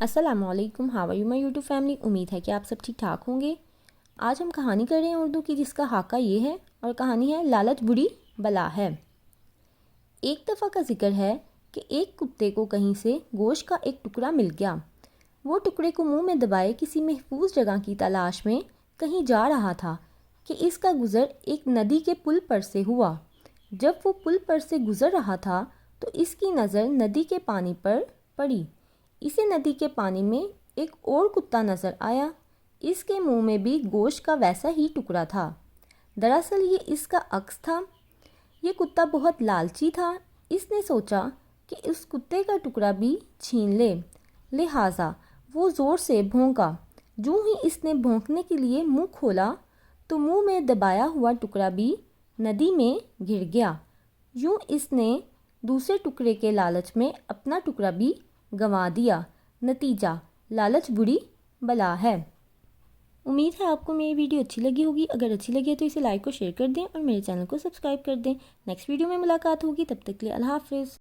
السلام علیکم، how are you my YouTube family. امید ہے کہ آپ سب ٹھیک ٹھاک ہوں گے۔ آج ہم کہانی کر رہے ہیں اردو کی، جس کا خاکہ یہ ہے، اور کہانی ہے لالچ بری بلا ہے۔ ایک دفعہ کا ذکر ہے کہ ایک کتے کو کہیں سے گوشت کا ایک ٹکڑا مل گیا۔ وہ ٹکڑے کو منہ میں دبائے کسی محفوظ جگہ کی تلاش میں کہیں جا رہا تھا کہ اس کا گزر ایک ندی کے پل پر سے ہوا۔ جب وہ پل پر سے گزر رہا تھا تو اس کی نظر ندی کے پانی پر پڑی۔ اسے ندی کے پانی میں ایک اور کتا نظر آیا۔ اس کے منہ میں بھی گوشت کا ویسا ہی ٹکڑا تھا۔ دراصل یہ اس کا عکس تھا۔ یہ کتا بہت لالچی تھا۔ اس نے سوچا کہ اس کتے کا ٹکڑا بھی چھین لے، لہٰذا وہ زور سے بھونکا۔ جو ہی اس نے بھونکنے کے لیے منہ کھولا تو منہ میں دبایا ہوا ٹکڑا بھی ندی میں گر گیا۔ یوں اس نے دوسرے ٹکڑے کے لالچ میں اپنا ٹکڑا بھی گنوا دیا۔ نتیجہ: لالچ بری بلا ہے۔ امید ہے آپ کو میری ویڈیو اچھی لگی ہوگی۔ اگر اچھی لگی ہے تو اسے لائک اور شیئر کر دیں اور میرے چینل کو سبسکرائب کر دیں۔ نیکسٹ ویڈیو میں ملاقات ہوگی، تب تک کے لیے اللہ حافظ۔